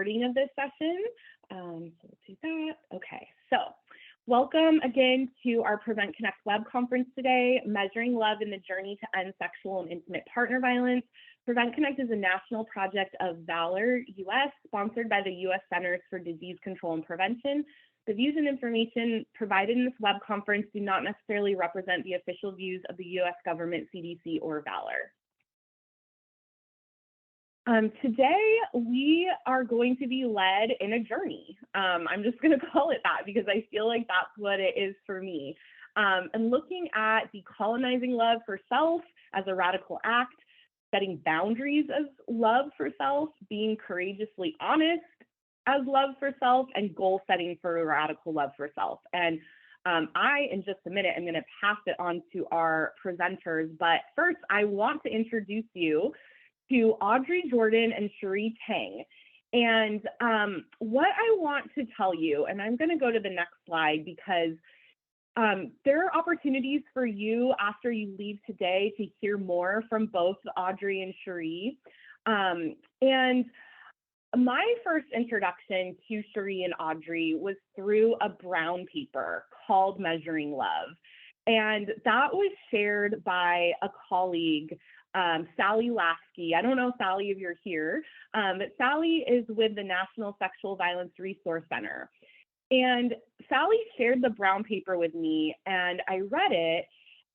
recording of this session. So let's do that. Okay, so welcome again to our Prevent Connect web conference today, Measuring Love in the Journey to End Sexual and Intimate Partner Violence. Prevent Connect is a national project of Valor US, sponsored by the US Centers for Disease Control and Prevention. The views and information provided in this web conference do not necessarily represent the official views of the US government, CDC, or Valor. Today, we are going to be led in a journey. I'm just going to call it that because I feel like that's what it is for me. And looking at decolonizing love for self as a radical act, setting boundaries as love for self, being courageously honest as love for self, and goal setting for radical love for self. And I, in just a minute, am going to pass it on to our presenters. But first, I want to introduce you to Audrey Jordan and Cherie Tang. And what I want to tell you, and I'm going to go to the next slide because there are opportunities for you after you leave today to hear more from both Audrey and Cherie. And my first introduction to Cherie and Audrey was through a brown paper called Measuring Love. And that was shared by a colleague, Sally Lasky. I don't know, Sally, if you're here, but Sally is with the National Sexual Violence Resource Center. And Sally shared the brown paper with me, and I read it,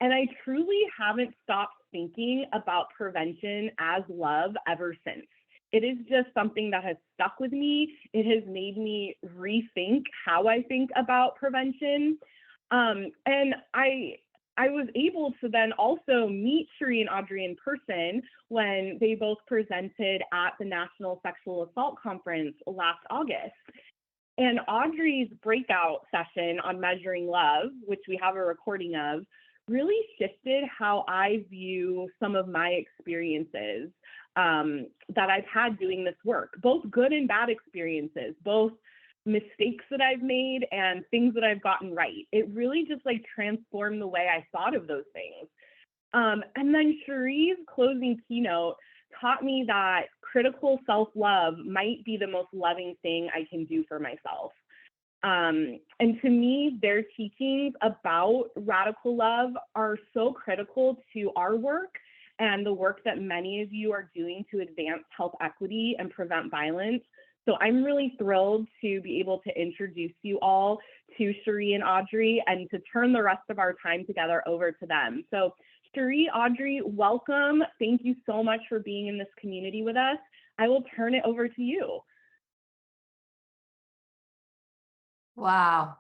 and I truly haven't stopped thinking about prevention as love ever since. It is just something that has stuck with me. It has made me rethink how I think about prevention. And I was able to then also meet Cherie and Audrey in person when they both presented at the National Sexual Assault Conference last August. And Audrey's breakout session on measuring love, which we have a recording of, really shifted how I view some of my experiences that I've had doing this work, both good and bad experiences, both mistakes that I've made and things that I've gotten right. It really just like transformed the way I thought of those things. And then Cherie's closing keynote taught me that critical self-love might be the most loving thing I can do for myself. And to me, their teachings about radical love are so critical to our work and the work that many of you are doing to advance health equity and prevent violence. So I'm really thrilled to be able to introduce you all to Cherie and Audrey and to turn the rest of our time together over to them. So Cherie, Audrey, welcome. Thank you so much for being in this community with us. I will turn it over to you. Wow.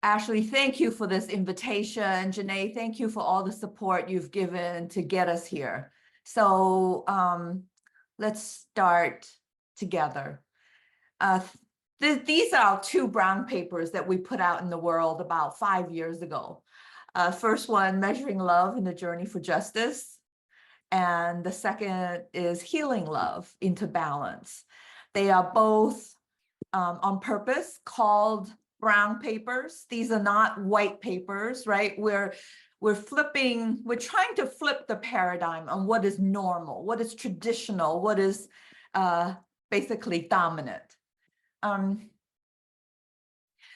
Ashley, thank you for this invitation. Janae, thank you for all the support you've given to get us here. So let's start together. These are two brown papers that we put out in the world about 5 years ago. First one, Measuring Love in the Journey for Justice. And the second is Healing Love into Balance. They are both on purpose called brown papers. These are not white papers, right? We're trying to flip the paradigm on what is normal, what is traditional, what is basically dominant.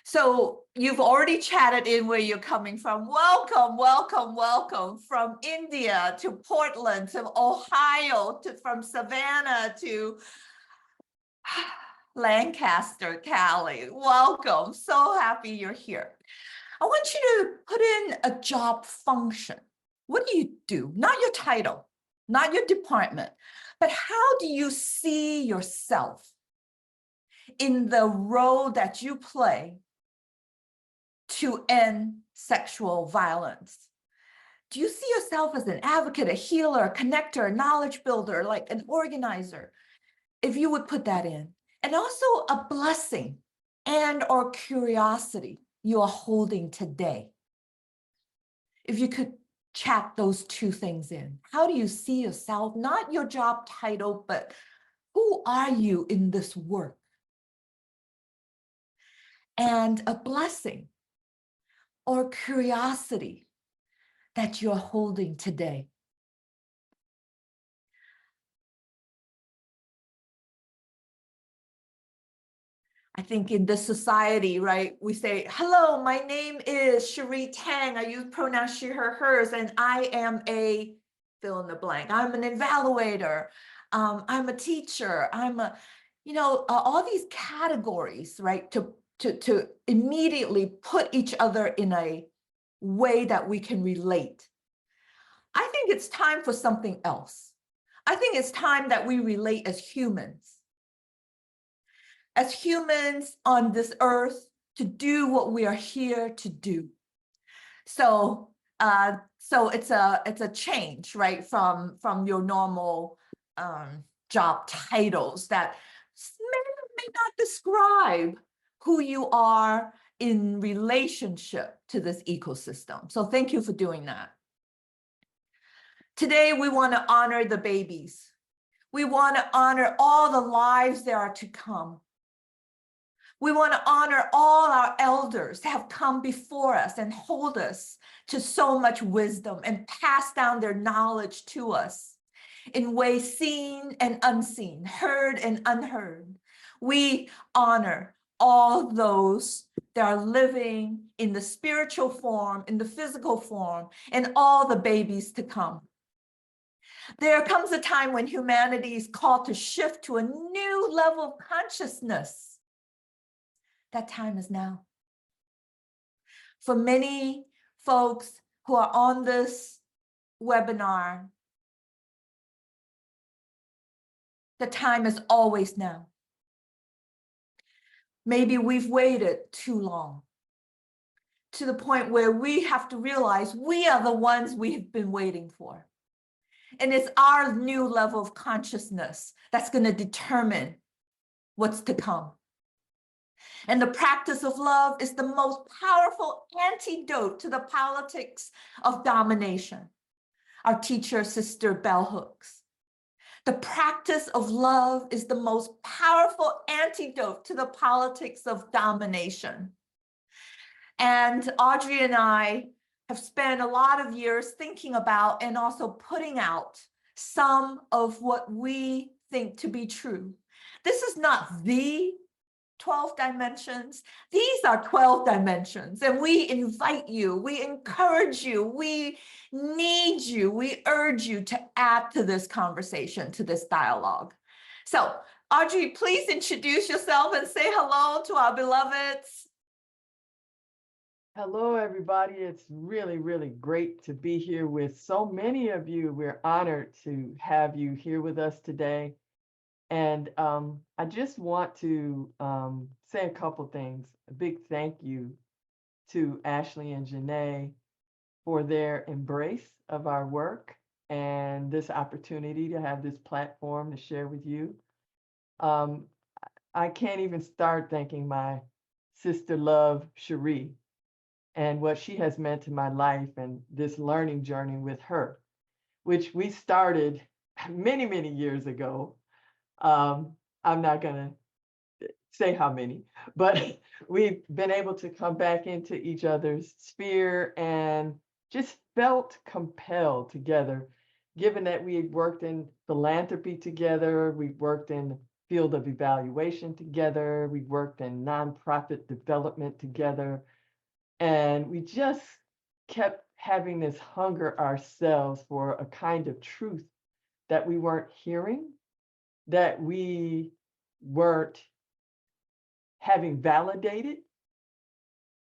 So you've already chatted in where you're coming from. Welcome, welcome, welcome from India to Portland to Ohio from Savannah to Lancaster, Cali. Welcome. So happy you're here. I want you to put in a job function. What do you do? Not your title, not your department, but how do you see yourself in the role that you play to end sexual violence? Do you see yourself as an advocate, a healer, a connector, a knowledge builder, like an organizer? If you would put that in. And also a blessing and or curiosity you are holding today. If you could chat those two things in. How do you see yourself? Not your job title, but who are you in this work? And a blessing or curiosity that you're holding today. I think in this society, right, we say, hello, my name is Cherie Tang. I use pronouns she, her, hers, and I am a fill in the blank. I'm an evaluator. I'm a teacher. I'm a, all these categories, right, to immediately put each other in a way that we can relate. I think it's time for something else. I think it's time that we relate as humans on this earth to do what we are here to do. So it's a change, right, from your normal job titles that may not describe who you are in relationship to this ecosystem. So thank you for doing that. Today, we want to honor the babies. We want to honor all the lives that are to come. We want to honor all our elders that have come before us and hold us to so much wisdom and pass down their knowledge to us in ways seen and unseen, heard and unheard. We honor all those that are living in the spiritual form, in the physical form, and all the babies to come. There comes a time when humanity is called to shift to a new level of consciousness. That time is now. For many folks who are on this webinar, the time is always now. Maybe we've waited too long to the point where we have to realize we are the ones we've been waiting for. And it's our new level of consciousness that's going to determine what's to come. And the practice of love is the most powerful antidote to the politics of domination. Our teacher, Sister Bell Hooks. The practice of love is the most powerful antidote to the politics of domination. And Audrey and I have spent a lot of years thinking about and also putting out some of what we think to be true. This is not the 12 dimensions. These are 12 dimensions, and we invite you, we encourage you, we need you, we urge you to add to this conversation, to this dialogue. So, Audrey, please introduce yourself and say hello to our beloveds. Hello, everybody. It's really, really great to be here with so many of you. We're honored to have you here with us today. And I just want to say a couple things. A big thank you to Ashley and Janae for their embrace of our work and this opportunity to have this platform to share with you. I can't even start thanking my sister love, Cherie, and what she has meant to my life and this learning journey with her, which we started many, many years ago. I'm not going to say how many, but we've been able to come back into each other's sphere and just felt compelled together, given that we had worked in philanthropy together, we worked in the field of evaluation together, we worked in nonprofit development together, and we just kept having this hunger ourselves for a kind of truth that we weren't hearing, that we weren't having validated,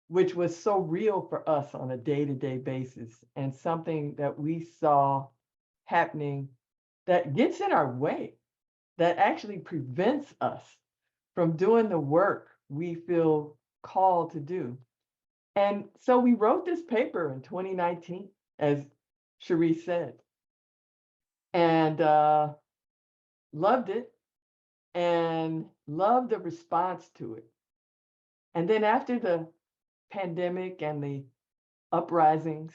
which was so real for us on a day-to-day basis, and something that we saw happening that gets in our way, that actually prevents us from doing the work we feel called to do. And so we wrote this paper in 2019, as Cherie said, and loved it and loved the response to it. And then after the pandemic and the uprisings,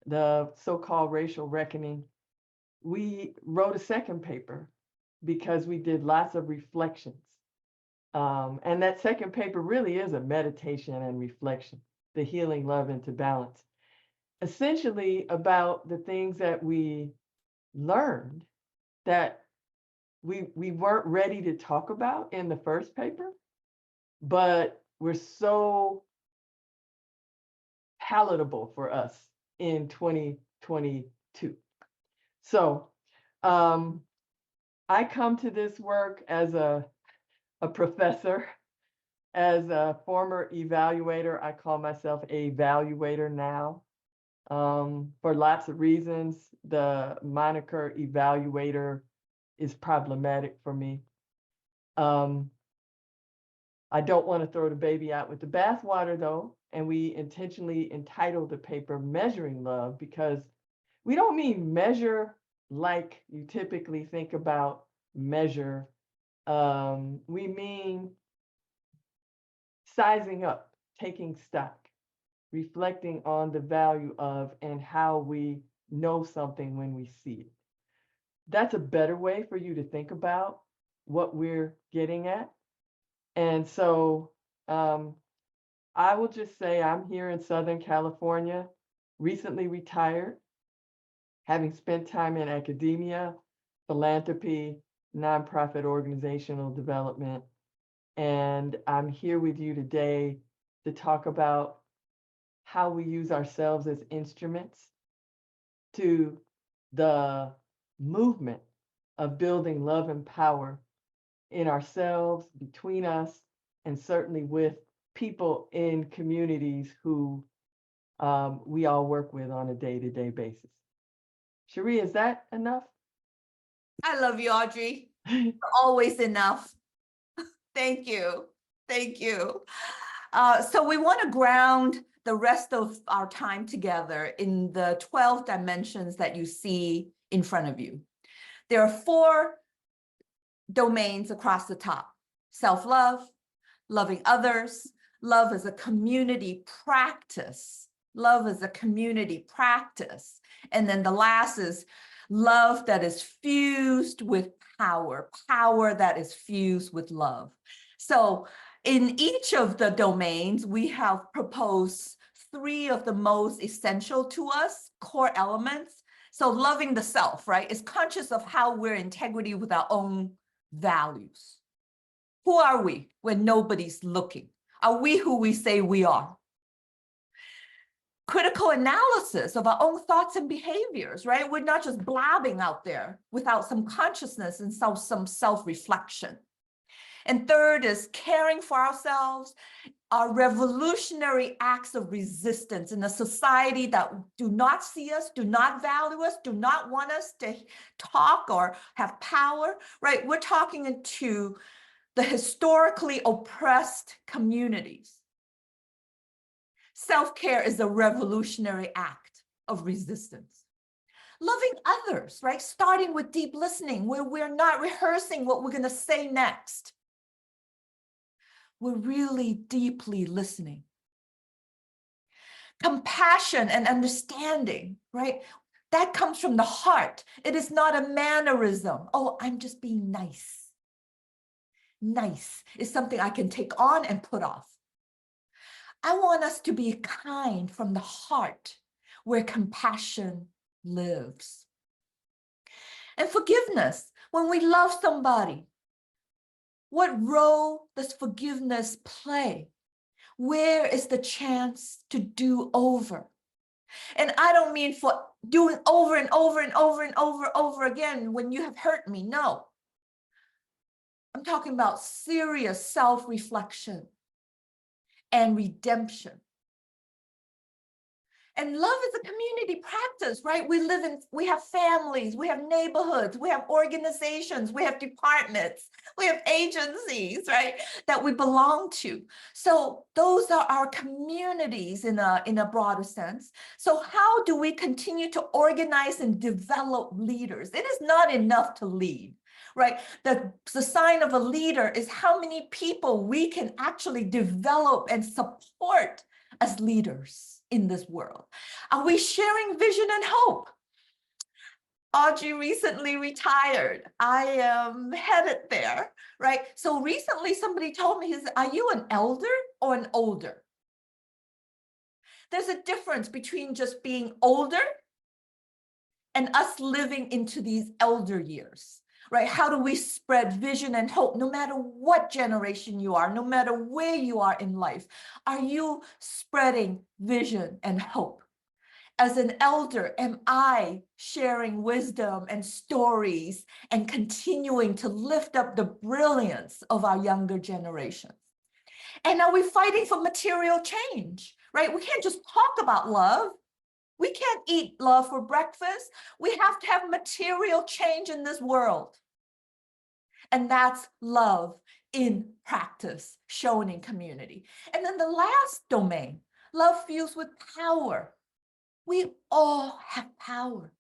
the so-called racial reckoning, we wrote a second paper because we did lots of reflections. And that second paper really is a meditation and reflection, the healing love into balance, essentially about the things that we learned that we weren't ready to talk about in the first paper, but we're so palatable for us in 2022. So I come to this work as a professor, as a former evaluator. I call myself a evaluator now. For lots of reasons, the moniker evaluator is problematic for me. I don't want to throw the baby out with the bathwater, though, and we intentionally entitled the paper Measuring Love because we don't mean measure like you typically think about measure. We mean sizing up, taking stock, reflecting on the value of and how we know something when we see it. That's a better way for you to think about what we're getting at. And so I will just say I'm here in Southern California, recently retired, having spent time in academia, philanthropy, nonprofit organizational development. And I'm here with you today to talk about how we use ourselves as instruments to the movement of building love and power in ourselves, between us, and certainly with people in communities who we all work with on a day-to-day basis. Cherie, is that enough? I love you, Audrey. You're always enough. Thank you. Thank you. So we want to ground the rest of our time together in the 12 dimensions that you see in front of you. There are 4 domains across the top: self-love, loving others, love as a community practice, love as a community practice. And then the last is love that is fused with power, power that is fused with love. So in each of the domains, we have proposed 3 of the most essential to us, core elements. So loving the self, right, is conscious of how we're in integrity with our own values. Who are we when nobody's looking? Are we who we say we are? Critical analysis of our own thoughts and behaviors, right? We're not just blabbing out there without some consciousness and some self-reflection. And third is caring for ourselves, our revolutionary acts of resistance in a society that do not see us, do not value us, do not want us to talk or have power, right? We're talking into the historically oppressed communities. Self-care is a revolutionary act of resistance. Loving others, right? Starting with deep listening, where we're not rehearsing what we're going to say next. We're really deeply listening. Compassion and understanding, right? That comes from the heart. It is not a mannerism. Oh, I'm just being nice. Nice is something I can take on and put off. I want us to be kind from the heart where compassion lives. And forgiveness, when we love somebody, what role does forgiveness play? Where is the chance to do over? And I don't mean for doing over and over and over and over again when you have hurt me. No. I'm talking about serious self-reflection and redemption. And love is a community practice, right? We have families, we have neighborhoods, we have organizations, we have departments, we have agencies, right? That we belong to. So those are our communities in a broader sense. So how do we continue to organize and develop leaders? It is not enough to lead, right? The sign of a leader is how many people we can actually develop and support as leaders in this world. Are we sharing vision and hope? Audrey recently retired. I am headed there, right? So recently somebody told me, are you an elder or an older? There's a difference between just being older and us living into these elder years. right? How do we spread vision and hope no matter what generation you are, no matter where you are in life? Are you spreading vision and hope? As an elder, am I sharing wisdom and stories and continuing to lift up the brilliance of our younger generations? And are we fighting for material change, right? We can't just talk about love. We can't eat love for breakfast. We have to have material change in this world. And that's love in practice, shown in community. And then the last domain, love fused with power. We all have power.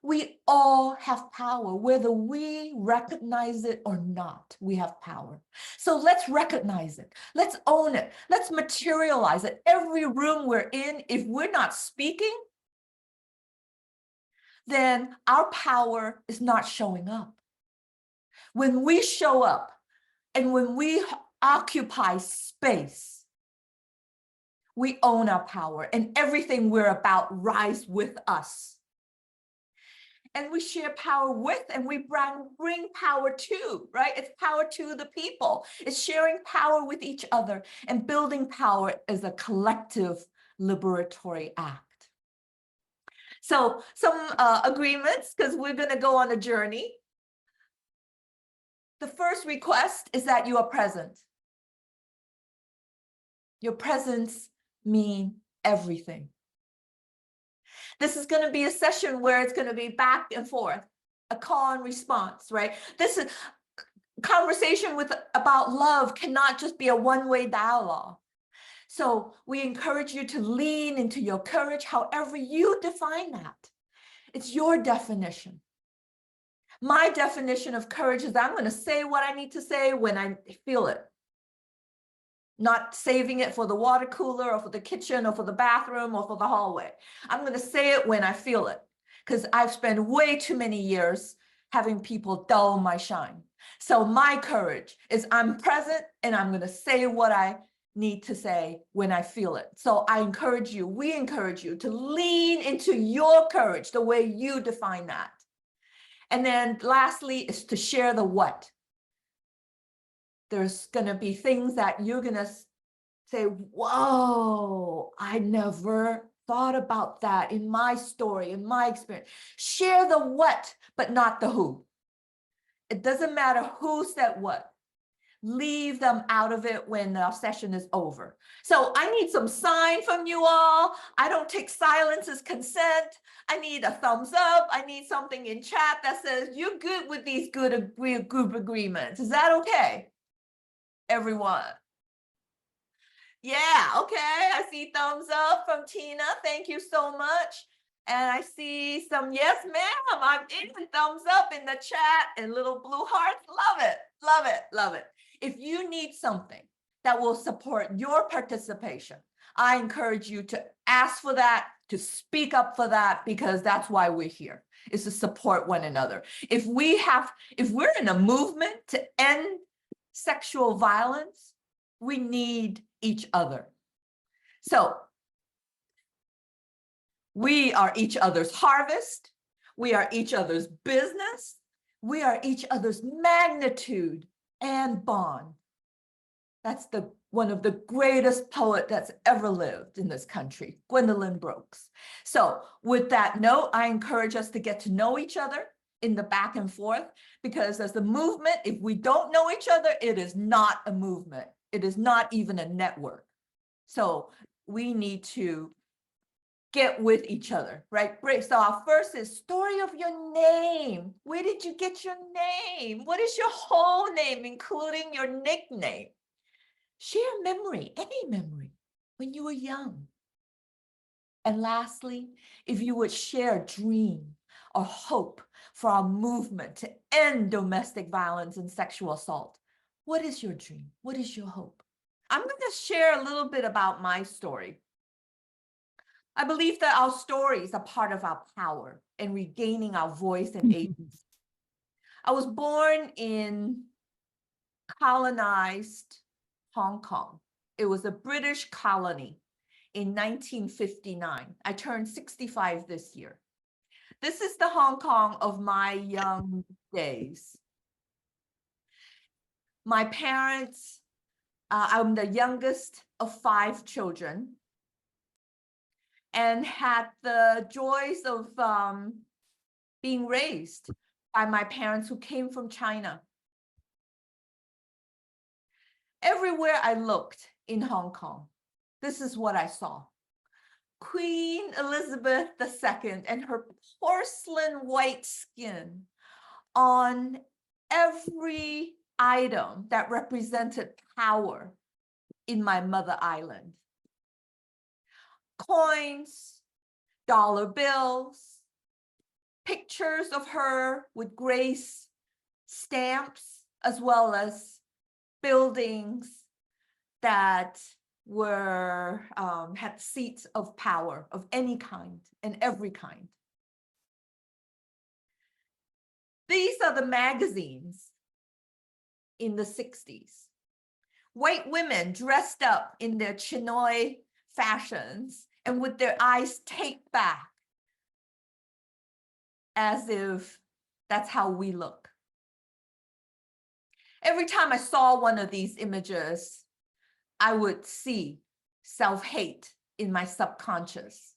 We all have power, whether we recognize it or not, we have power. So let's recognize it. Let's own it. Let's materialize it. Every room we're in, if we're not speaking, then our power is not showing up. When we show up and when we occupy space, we own our power, and everything we're about rise with us. And we share power with, and we bring power to, right? It's power to the people. It's sharing power with each other and building power as a collective liberatory act. So some agreements, because we're going to go on a journey. The first request is that you are present. Your presence means everything. This is going to be a session where it's going to be back and forth, a call and response, right? This is conversation about love cannot just be a one-way dialogue. So we encourage you to lean into your courage, however you define that. It's your definition. My definition of courage is I'm going to say what I need to say when I feel it. Not saving it for the water cooler or for the kitchen or for the bathroom or for the hallway. I'm going to say it when I feel it, because I've spent way too many years having people dull my shine. So my courage is I'm present and I'm going to say what I need to say when I feel it. So I encourage you, we encourage you to lean into your courage, the way you define that. And then lastly is to share the what. There's going to be things that you're going to say, whoa, I never thought about that in my story, in my experience. Share the what, but not the who. It doesn't matter who said what. Leave them out of it when the session is over. So I need some sign from you all. I don't take silence as consent. I need a thumbs up. I need something in chat that says you're good with these group agreements. Is that okay? Everyone. Yeah, okay. I see thumbs up from Tina. Thank you so much. And I see some yes, ma'am. I'm in, thumbs up in the chat and little blue hearts. Love it, love it, love it. If you need something that will support your participation, I encourage you to ask for that, to speak up for that, because that's why we're here, is to support one another. If we're in a movement to end sexual violence, we need each other. So we are each other's harvest. We are each other's business. We are each other's magnitude and bond. That's one of the greatest poet that's ever lived in this country, Gwendolyn Brooks. So with that note, I encourage us to get to know each other in the back and forth, because as the movement, if we don't know each other, it is not a movement. It is not even a network. So we need to get with each other, right? So our first is story of your name. Where did you get your name? What is your whole name, including your nickname? Share memory, any memory, when you were young. And lastly, if you would share a dream or hope for our movement to end domestic violence and sexual assault. What is your dream? What is your hope? I'm going to share a little bit about my story. I believe that our stories are part of our power in regaining our voice and agency. I was born in colonized Hong Kong. It was a British colony in 1959. I turned 65 this year. This is the Hong Kong of my young days. My parents, I'm the youngest of 5 children, and had the joys of being raised by my parents who came from China. Everywhere I looked in Hong Kong, this is what I saw. Queen Elizabeth II and her porcelain white skin on every item that represented power in my mother island. Coins, dollar bills, pictures of her with grace stamps, as well as buildings that were had seats of power of any kind and every kind. These are the magazines in the 60s. White women dressed up in their chinoy fashions and with their eyes taped back, as if that's how we look. Every time I saw one of these images, I would see self-hate in my subconscious.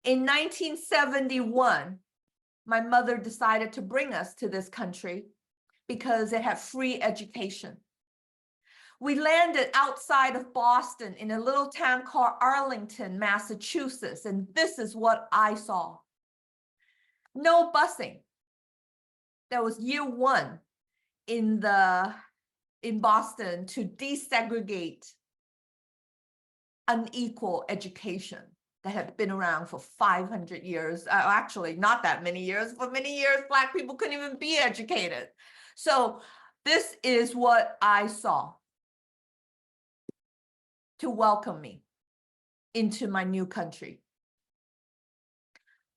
In 1971, my mother decided to bring us to this country because it had free education. We landed outside of Boston in a little town called Arlington, Massachusetts, and this is what I saw. No busing. That was year 1 in Boston to desegregate unequal education that had been around for 500 years. Actually, not that many years. For many years, Black people couldn't even be educated. So this is what I saw to welcome me into my new country.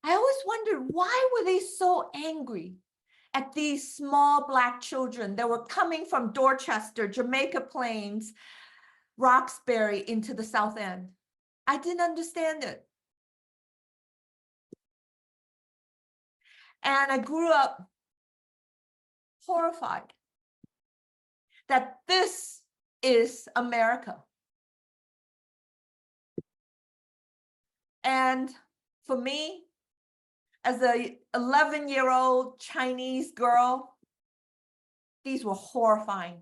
I always wondered, why were they so angry at these small Black children that were coming from Dorchester, Jamaica Plains, Roxbury into the South End? I didn't understand it. And I grew up horrified that this is America. And for me, as a 11-year-old Chinese girl, these were horrifying.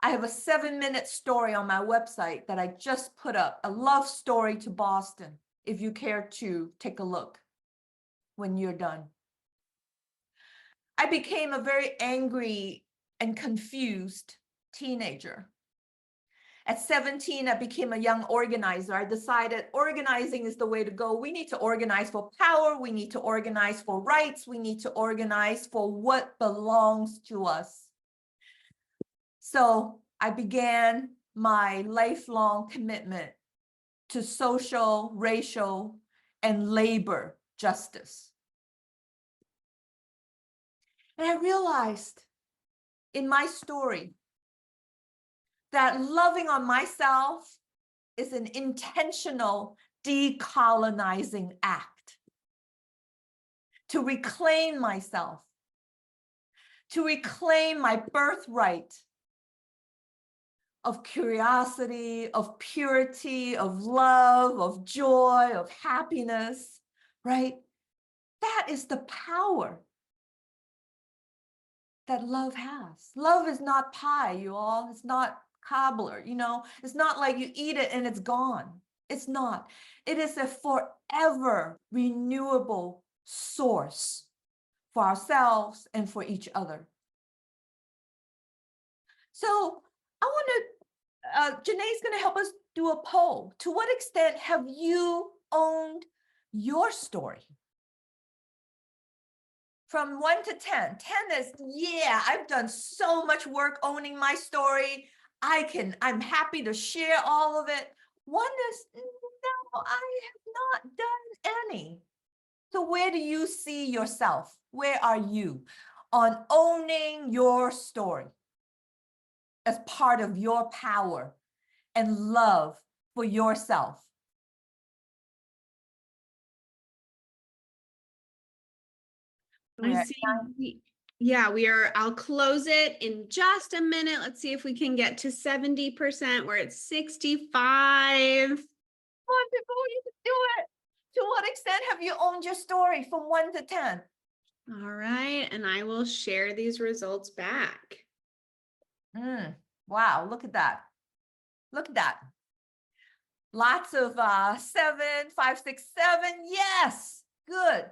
I have a 7-minute story on my website that I just put up, a love story to Boston, if you care to take a look when you're done. I became a very angry and confused teenager. At 17, I became a young organizer. I decided organizing is the way to go. We need to organize for power. We need to organize for rights. We need to organize for what belongs to us. So I began my lifelong commitment to social, racial, and labor justice. And I realized in my story that loving on myself is an intentional decolonizing act to reclaim myself, to reclaim my birthright of curiosity, of purity, of love, of joy, of happiness, right? That is the power that love has. Love is not pie, you all. It's not cobbler, you know. It's not like you eat it and it's gone. It's not. It is a forever renewable source for ourselves and for each other. So I want to, Janae's going to help us do a poll. To what extent have you owned your story? From 1 to 10. 10 is, yeah, I've done so much work owning my story. I'm happy to share all of it. 1 is, no, I have not done any. So where do you see yourself? Where are you on owning your story as part of your power and love for yourself? I see. Yeah, I'll close it in just a minute. Let's see if we can get to 70%. We're at 65. Wonderful, you can do it. To what extent have you owned your story from 1 to 10? All right, and I will share these results back. Wow, look at that. Look at that. Lots of 7, 5, 6, 7. Yes, good.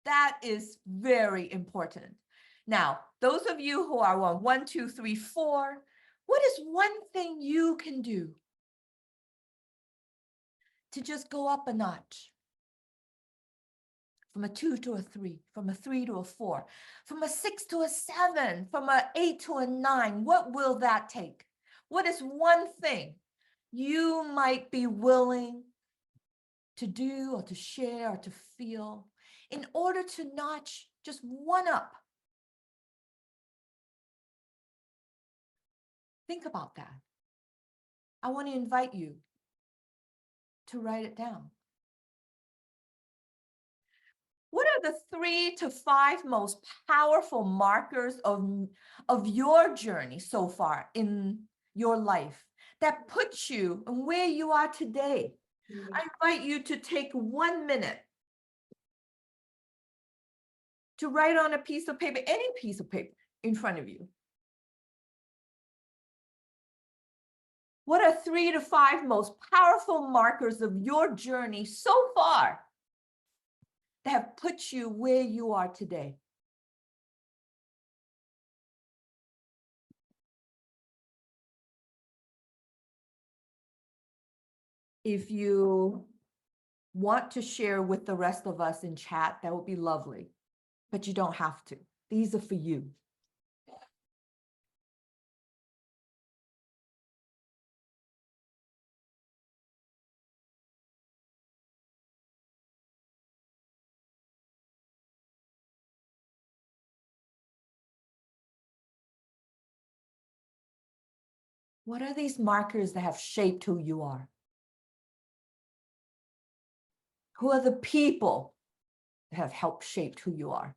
That is very important. Now, those of you who are on 1, 2, 3, 4, what is one thing you can do to just go up a notch? From a 2 to a 3, from a 3 to a 4, from a 6 to a 7, from an 8 to a 9. What will that take? What is one thing you might be willing to do or to share or to feel in order to notch just one up? Think about that. I want to invite you to write it down. What are the 3 to 5 most powerful markers of your journey so far in your life that puts you and where you are today? I invite you to take 1 minute to write on a piece of paper, any piece of paper in front of you. What are 3 to 5 most powerful markers of your journey so far that have put you where you are today? If you want to share with the rest of us in chat, that would be lovely, but you don't have to. These are for you. What are these markers that have shaped who you are? Who are the people that have helped shape who you are?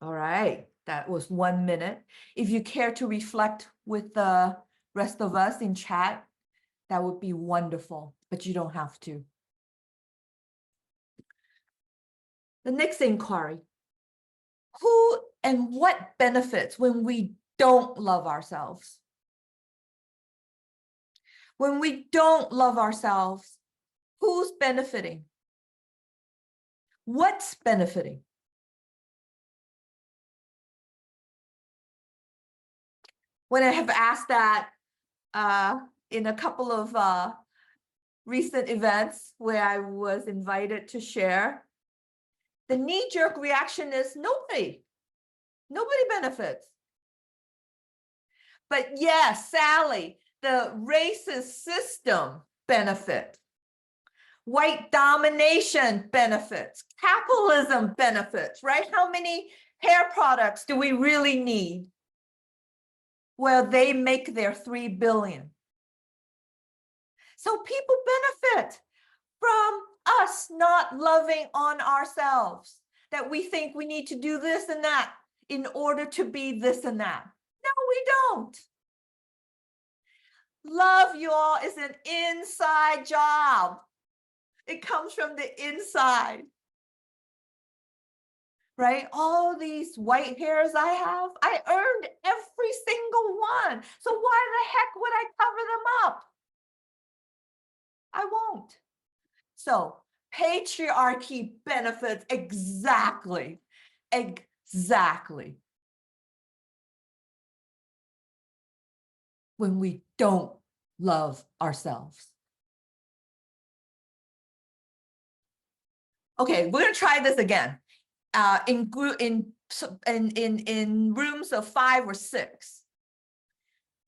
All right, that was 1 minute. If you care to reflect with the rest of us in chat, that would be wonderful, but you don't have to. The next inquiry: who and what benefits when we don't love ourselves? When we don't love ourselves, who's benefiting? What's benefiting? When I have asked that in a couple of recent events where I was invited to share, the knee-jerk reaction is nobody. Nobody benefits. But yes, Sally, the racist system benefits. White domination benefits. Capitalism benefits, right? How many hair products do we really need? Well, they make their 3 billion. So people benefit from us not loving on ourselves, that we think we need to do this and that in order to be this and that. No, we don't. Love, you all, is an inside job. It comes from the inside. Right? All these white hairs I have, I earned every single one. So why the heck would I cover them up? I won't. So patriarchy benefits exactly when we don't love ourselves. Okay, we're gonna try this again. In rooms of 5 or 6.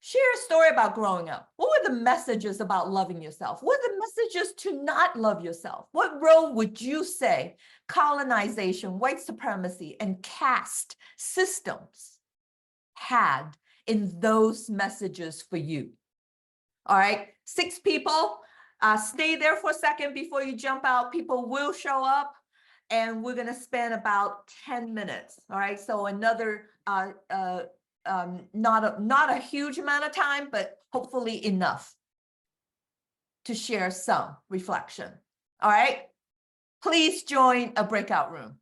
Share a story about growing up. What were the messages about loving yourself? What are the messages to not love yourself? What role would you say colonization, white supremacy, and caste systems had in those messages for you? All right, 6 people, stay there for a second before you jump out. People will show up, and we're gonna spend about 10 minutes. All right, so another not a huge amount of time, but hopefully enough to share some reflection. All right, please join a breakout room.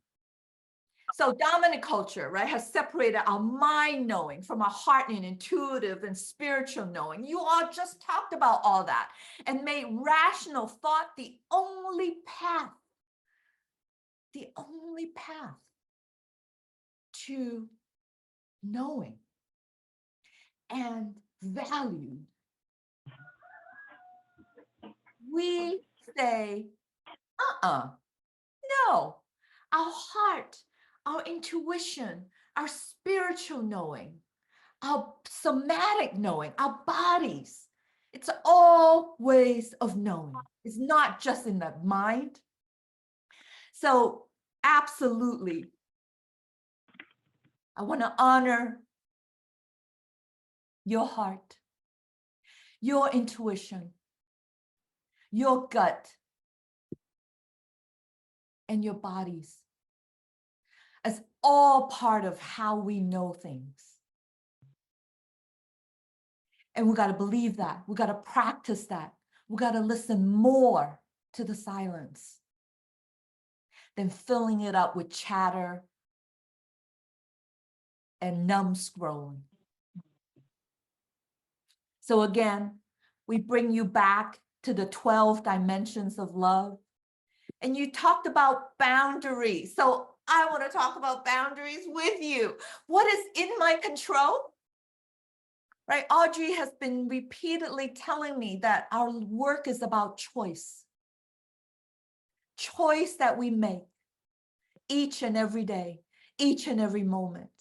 So dominant culture, right, has separated our mind knowing from our heart and intuitive and spiritual knowing. You all just talked about all that and made rational thought the only path to knowing and valued. We say, no, our heart, our intuition, our spiritual knowing, our somatic knowing, our bodies, it's all ways of knowing. It's not just in the mind. So absolutely, I want to honor your heart, your intuition, your gut, and your bodies as all part of how we know things. And we got to believe that. We got to practice that. We got to listen more to the silence than filling it up with chatter and numb scrolling. So again, we bring you back to the 12 dimensions of love. And you talked about boundaries. So I want to talk about boundaries with you. What is in my control? Right? Audrey has been repeatedly telling me that our work is about choice. Choice that we make each and every day, each and every moment.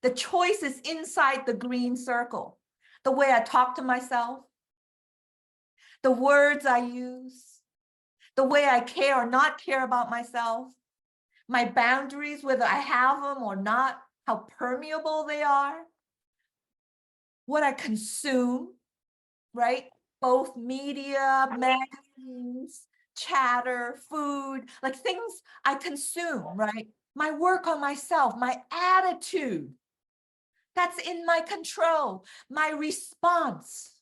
The choice is inside the green circle. The way I talk to myself, the words I use, the way I care or not care about myself, my boundaries, whether I have them or not, how permeable they are, what I consume, right? Both media, magazines, chatter, food, like things I consume, right? My work on myself, my attitude, that's in my control, my response,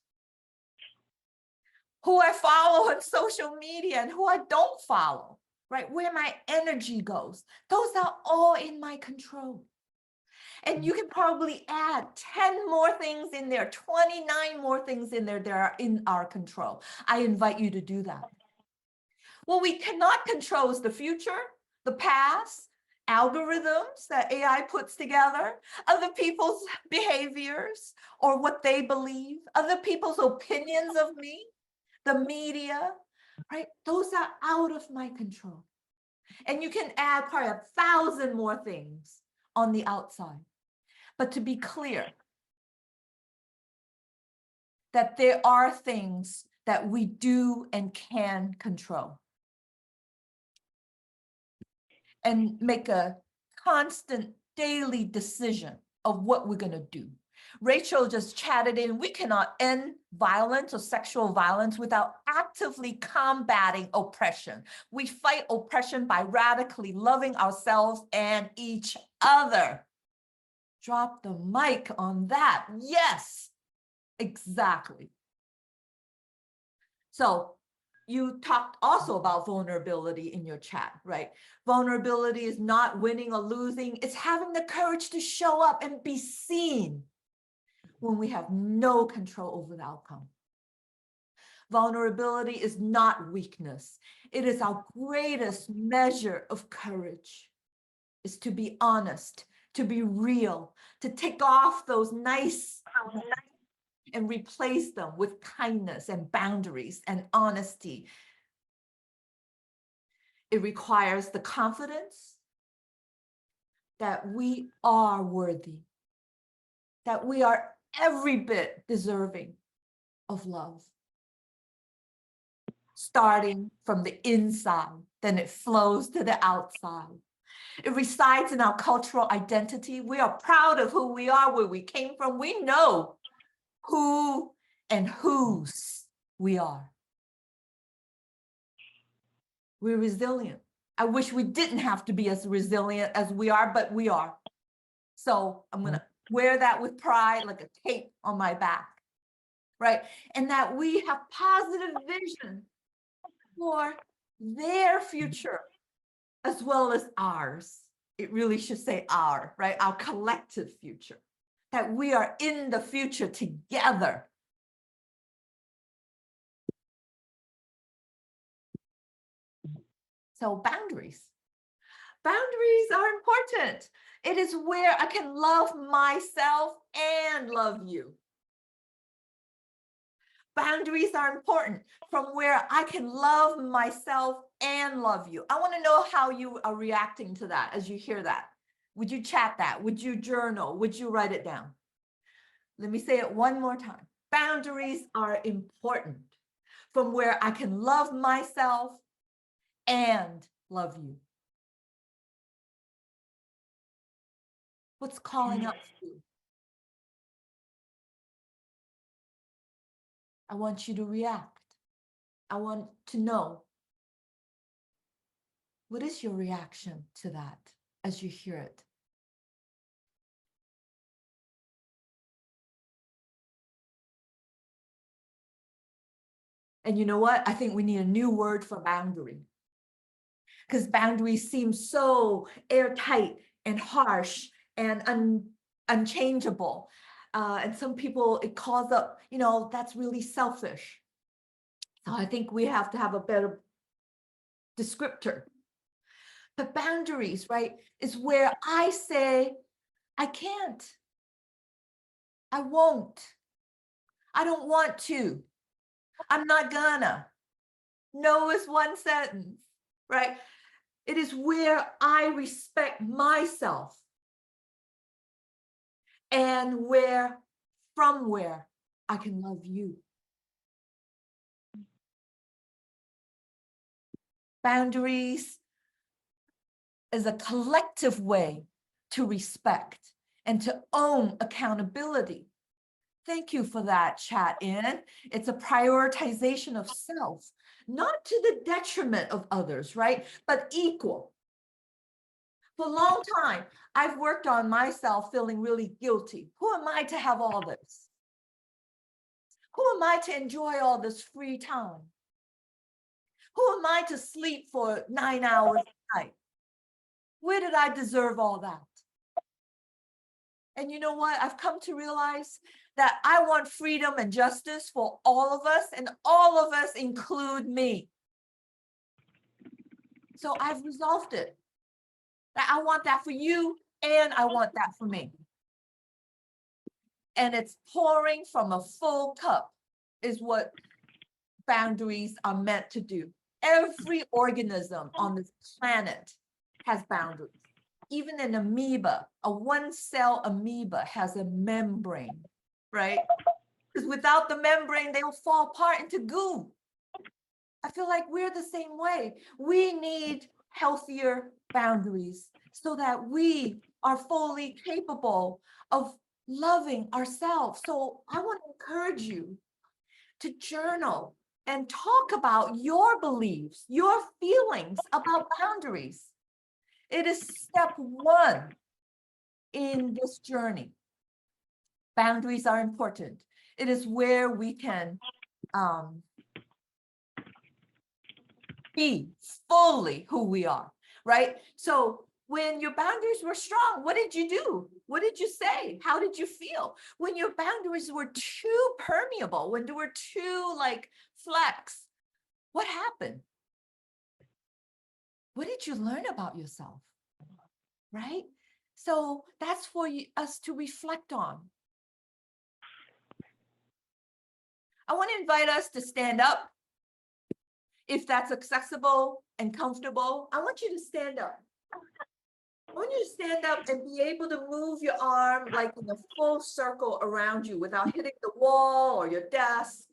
who I follow on social media and who I don't follow, right? Where my energy goes, those are all in my control. And you can probably add 10 more things in there, 29 more things in there that are in our control. I invite you to do that. What we cannot control is the future, the past, algorithms that AI puts together, other people's behaviors or what they believe, other people's opinions of me, the media, right? Those are out of my control. And you can add probably 1,000 more things on the outside. But to be clear, that there are things that we do and can control. And make a constant daily decision of what we're going to do. Rachel just chatted in, we cannot end violence or sexual violence without actively combating oppression. We fight oppression by radically loving ourselves and each other. Drop the mic on that. Yes, exactly. So you talked also about vulnerability in your chat, right? Vulnerability is not winning or losing. It's having the courage to show up and be seen when we have no control over the outcome. Vulnerability is not weakness. It is our greatest measure of courage, is to be honest, to be real, to take off those nice and replace them with kindness and boundaries and honesty. It requires the confidence that we are worthy, that we are every bit deserving of love. Starting from the inside, then it flows to the outside. It resides in our cultural identity. We are proud of who we are, where we came from. We know who and whose we are. We're resilient. I wish we didn't have to be as resilient as we are, but we are. So I'm going to wear that with pride, like a cape on my back, right? And that we have positive vision for their future as well as ours. It really should say our, right? Our collective future, that we are in the future together. So boundaries. Boundaries are important. It is where I can love myself and love you. Boundaries are important from where I can love myself and love you. I want to know how you are reacting to that as you hear that. Would you chat that? Would you journal? Would you write it down? Let me say it one more time. Boundaries are important from where I can love myself and love you. What's calling out for you? I want you to react. I want to know, what is your reaction to that as you hear it? And you know what? I think we need a new word for boundary, because boundaries seem so airtight and harsh and unchangeable. And some people, it calls up, that's really selfish. So I think we have to have a better descriptor. But boundaries, right, is where I say, I can't, I won't, I don't want to, I'm not gonna. No is one sentence, right? It is where I respect myself and from where I can love you. Boundaries is a collective way to respect and to own accountability. Thank you for that, chat in. It's a prioritization of self, not to the detriment of others, right? But equal. For a long time, I've worked on myself feeling really guilty. Who am I to have all this? Who am I to enjoy all this free time? Who am I to sleep for 9 hours a night? Where did I deserve all that? And you know what? I've come to realize that I want freedom and justice for all of us, and all of us include me. So I've resolved it. That I want that for you, and I want that for me. And it's pouring from a full cup is what boundaries are meant to do. Every organism on this planet has boundaries. Even an amoeba, a one-cell amoeba has a membrane, right? Because without the membrane, they will fall apart into goo. I feel like we're the same way. We need healthier boundaries so that we are fully capable of loving ourselves. So I want to encourage you to journal and talk about your beliefs, your feelings about boundaries. It is step one in this journey. Boundaries are important. It is where we can be fully who we are, right? So when your boundaries were strong, what did you do? What did you say? How did you feel? When your boundaries were too permeable, when they were too flex, what happened? What did you learn about yourself, right? So that's for us to reflect on. I want to invite us to stand up. If that's accessible and comfortable, I want you to stand up. want you to stand up and be able to move your arm like in a full circle around you without hitting the wall or your desk.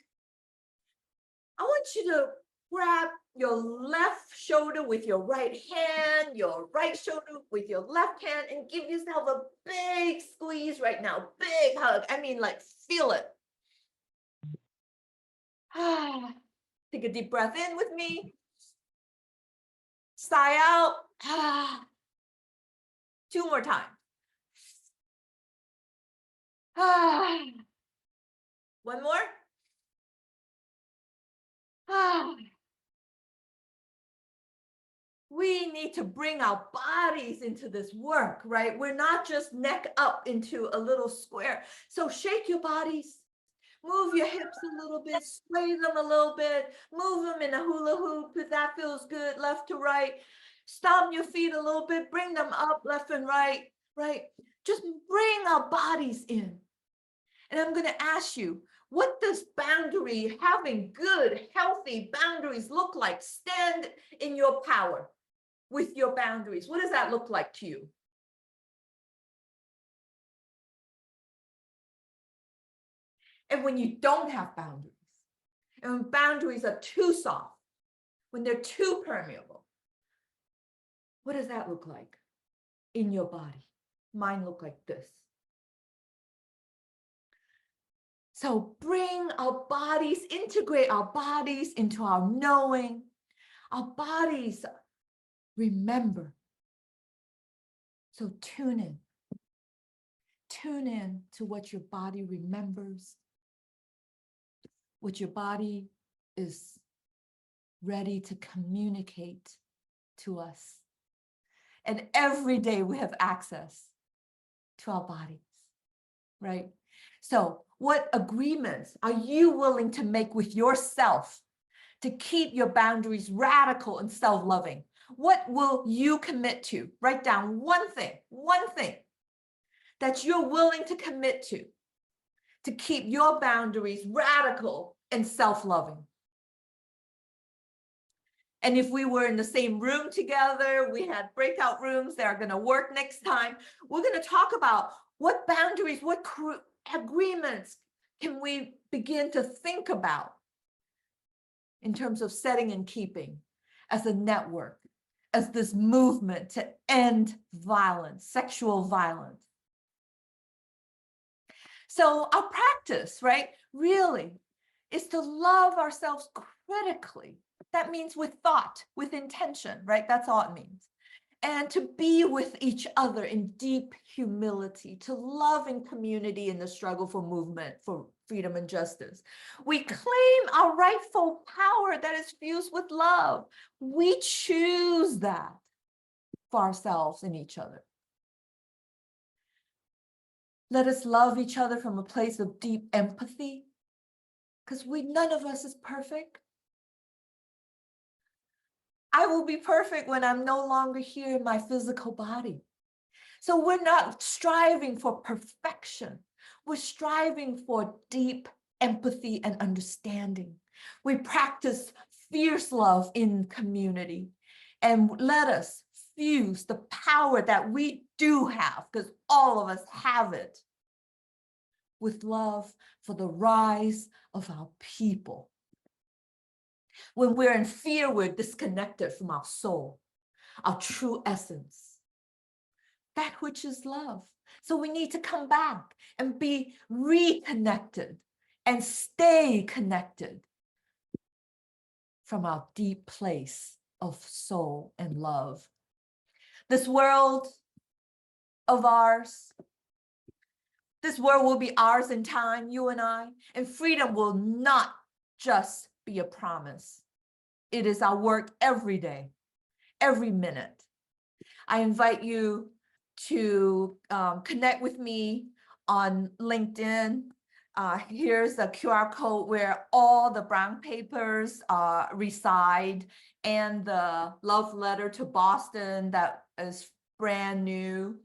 I want you to grab your left shoulder with your right hand, your right shoulder with your left hand, and give yourself a big squeeze right now. Big hug. I mean, like, feel it. Take a deep breath in with me. Sigh out. 2 more times. 1 more. We need to bring our bodies into this work, right? We're not just neck up into a little square. So shake your bodies, move your hips a little bit, sway them a little bit, move them in a hula hoop if that feels good, left to right. Stomp your feet a little bit, bring them up left and right, right? Just bring our bodies in. And I'm going to ask you, what does boundary, having good, healthy boundaries look like? Stand in your power with your boundaries. What does that look like to you? And when you don't have boundaries, and when boundaries are too soft, when they're too permeable, what does that look like in your body? Mine look like this. So bring our bodies, integrate our bodies into our knowing. Our bodies remember. So tune in. Tune in to what your body remembers, what your body is ready to communicate to us. And every day we have access to our bodies, right? So what agreements are you willing to make with yourself to keep your boundaries radical and self-loving? What will you commit to? Write down one thing that you're willing to commit to keep your boundaries radical and self-loving. And if we were in the same room together, we had breakout rooms that are going to work next time, we're going to talk about what boundaries, what agreements can we begin to think about in terms of setting and keeping as a network, as this movement to end violence, sexual violence. So our practice, right, really is to love ourselves critically. That means with thought, with intention, right? That's all it means. And to be with each other in deep humility, to love in community in the struggle for movement, for freedom and justice. We claim our rightful power that is fused with love. We choose that for ourselves and each other. Let us love each other from a place of deep empathy, because none of us is perfect. I will be perfect when I'm no longer here in my physical body. So we're not striving for perfection. We're striving for deep empathy and understanding. We practice fierce love in community, and let us fuse the power that we do have, because all of us have it, with love for the rise of our people. When we're in fear, we're disconnected from our soul, our true essence, that which is love. So we need to come back and be reconnected and stay connected from our deep place of soul and love. This world of ours, this world will be ours in time, you and I, and freedom will not just be a promise. It is our work every day, every minute. I invite you to connect with me on LinkedIn. Here's a QR code where all the brown papers reside, and the love letter to Boston that is brand new.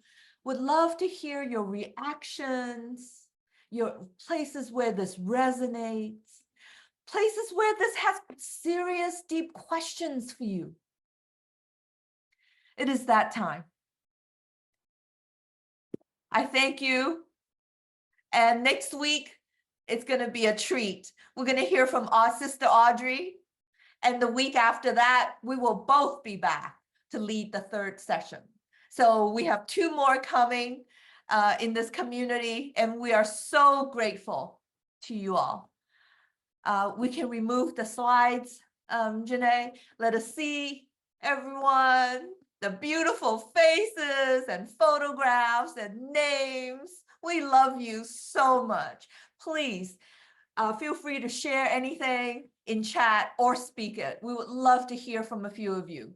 Would love to hear your reactions, your places where this resonates, places where this has serious, deep questions for you. It is that time. I thank you. And next week, it's going to be a treat. We're going to hear from our sister Audrey. And the week after that, we will both be back to lead the third session. So we have 2 more coming in this community, and we are so grateful to you all. We can remove the slides, Janae. Let us see everyone, the beautiful faces and photographs and names. We love you so much. Please feel free to share anything in chat or speak it. We would love to hear from a few of you.